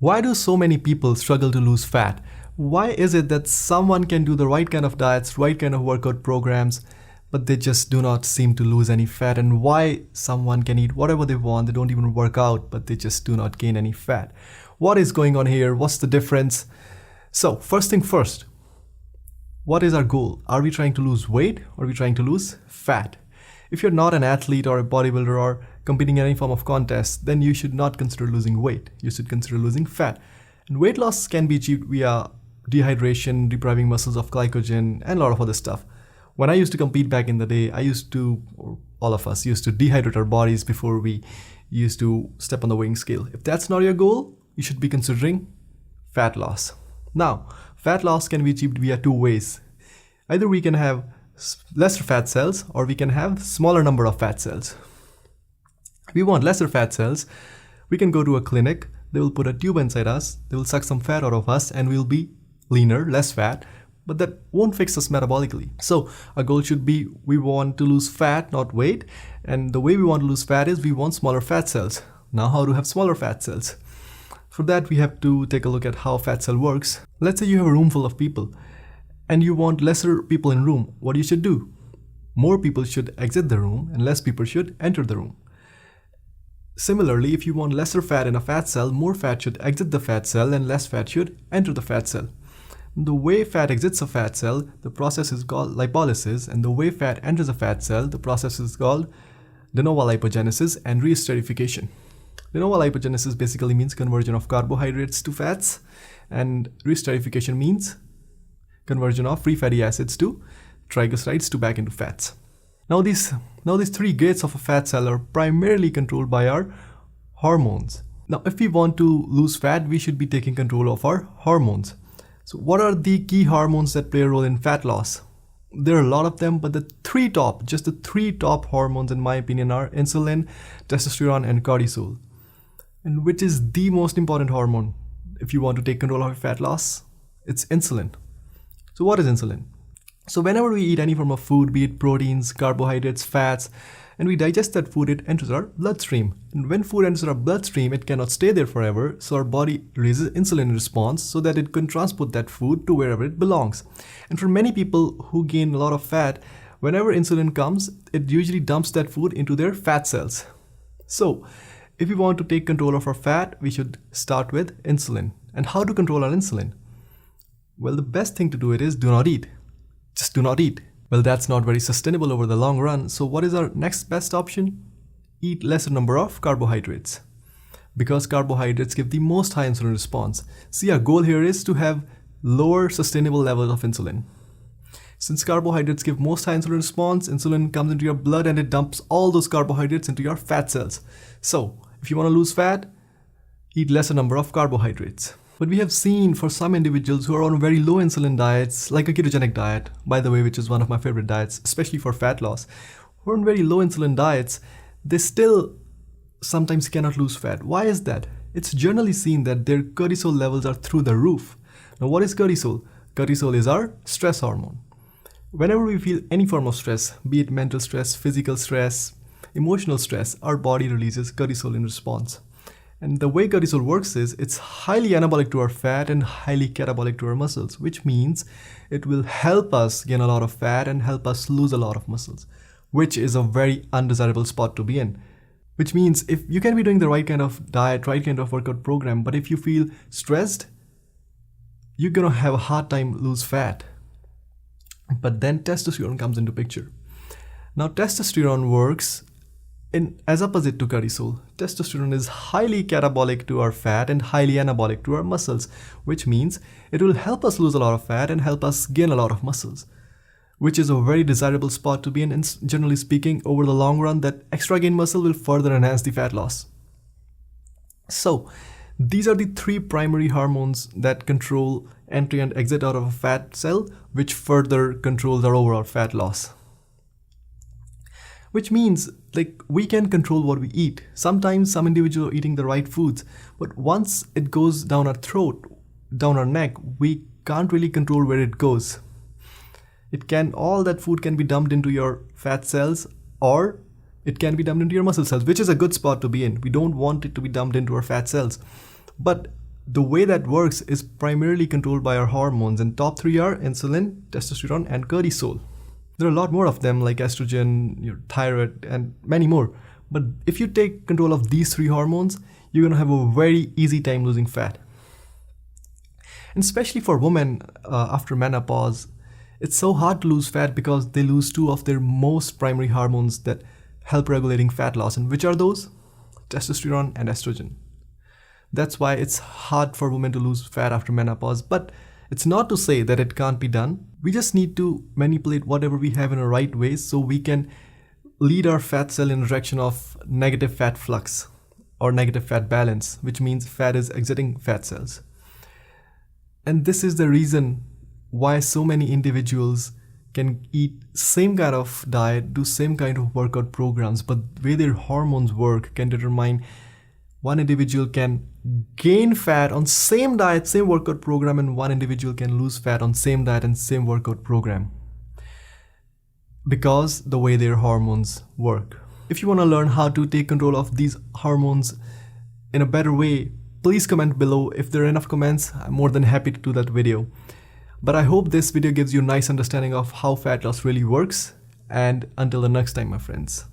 Why do so many people struggle to lose fat? Why is it that someone can do the right kind of diets, right kind of workout programs, but they just do not seem to lose any fat? And why someone can eat whatever they want, they don't even work out, but they just do not gain any fat? What is going on here? What's the difference? So, first thing first, what is our goal? Are we trying to lose weight or are we trying to lose fat? If you're not an athlete or a bodybuilder or competing in any form of contest, then you should not consider losing weight. You should consider losing fat. And weight loss can be achieved via dehydration, depriving muscles of glycogen, and a lot of other stuff. When I used to compete back in the day, all of us used to dehydrate our bodies before we used to step on the weighing scale. If that's not your goal, you should be considering fat loss. Now, fat loss can be achieved via two ways. Either we can have lesser fat cells or we can have smaller number of fat cells. If we want lesser fat cells, we can go to a clinic, they will put a tube inside us, they will suck some fat out of us and we'll be leaner, less fat, but that won't fix us metabolically. So our goal should be we want to lose fat, not weight, and the way we want to lose fat is we want smaller fat cells. Now how to have smaller fat cells? For that we have to take a look at how fat cell works. Let's say you have a room full of people and you want lesser people in room. What you should do? More people should exit the room and less people should enter the room. Similarly, if you want lesser fat in a fat cell, more fat should exit the fat cell and less fat should enter the fat cell. The way fat exits a fat cell, the process is called lipolysis, and the way fat enters a fat cell, the process is called de novo lipogenesis and re-esterification. De novo lipogenesis basically means conversion of carbohydrates to fats, and re-esterification means conversion of free fatty acids to triglycerides to back into fats. Now these three gates of a fat cell are primarily controlled by our hormones. Now if we want to lose fat, we should be taking control of our hormones. So what are the key hormones that play a role in fat loss? There are a lot of them, but the three top hormones in my opinion are insulin, testosterone, and cortisol. And which is the most important hormone if you want to take control of your fat loss? It's insulin. So what is insulin? So whenever we eat any form of food, be it proteins, carbohydrates, fats, and we digest that food, it enters our bloodstream. And when food enters our bloodstream, it cannot stay there forever, so our body releases insulin in response so that it can transport that food to wherever it belongs. And for many people who gain a lot of fat, whenever insulin comes, it usually dumps that food into their fat cells. So if we want to take control of our fat, we should start with insulin. And how to control our insulin? Well, the best thing to do is do not eat. Just do not eat. Well, that's not very sustainable over the long run. So what is our next best option? Eat lesser number of carbohydrates. Because carbohydrates give the most high insulin response. See, our goal here is to have lower sustainable levels of insulin. Since carbohydrates give most high insulin response, insulin comes into your blood and it dumps all those carbohydrates into your fat cells. So if you want to lose fat, eat lesser number of carbohydrates. But we have seen for some individuals who are on very low insulin diets, like a ketogenic diet, by the way, which is one of my favorite diets, especially for fat loss, who are on very low insulin diets, they still sometimes cannot lose fat. Why is that? It's generally seen that their cortisol levels are through the roof. Now what is cortisol? Cortisol is our stress hormone. Whenever we feel any form of stress, be it mental stress, physical stress, emotional stress, our body releases cortisol in response. And the way cortisol works is it's highly anabolic to our fat and highly catabolic to our muscles, which means it will help us gain a lot of fat and help us lose a lot of muscles, which is a very undesirable spot to be in. Which means if you can be doing the right kind of diet, right kind of workout program, but if you feel stressed, you're gonna have a hard time lose fat. But then testosterone comes into picture. Now testosterone works as opposite to cortisol. Testosterone is highly catabolic to our fat and highly anabolic to our muscles, which means it will help us lose a lot of fat and help us gain a lot of muscles, which is a very desirable spot to be in. And generally speaking, over the long run, that extra gain muscle will further enhance the fat loss. So these are the three primary hormones that control entry and exit out of a fat cell, which further controls our overall fat loss. Which means we can control what we eat. Sometimes some individuals are eating the right foods, but once it goes down our throat, down our neck, we can't really control where it goes. All that food can be dumped into your fat cells, or it can be dumped into your muscle cells, which is a good spot to be in. We don't want it to be dumped into our fat cells. But the way that works is primarily controlled by our hormones, and top three are insulin, testosterone, and cortisol. There are a lot more of them like estrogen, your thyroid, and many more. But if you take control of these three hormones, you're gonna have a very easy time losing fat. And especially for women after menopause, it's so hard to lose fat because they lose two of their most primary hormones that help regulating fat loss. And which are those? Testosterone and estrogen. That's why it's hard for women to lose fat after menopause, but it's not to say that it can't be done. We just need to manipulate whatever we have in a right way so we can lead our fat cell in the direction of negative fat flux or negative fat balance, which means fat is exiting fat cells. And this is the reason why so many individuals can eat same kind of diet, do same kind of workout programs, but the way their hormones work can determine one individual can gain fat on same diet, same workout program, and one individual can lose fat on same diet and same workout program because the way their hormones work. If you want to learn how to take control of these hormones in a better way, please comment below. If there are enough comments, I'm more than happy to do that video. But I hope this video gives you a nice understanding of how fat loss really works, and until the next time, my friends.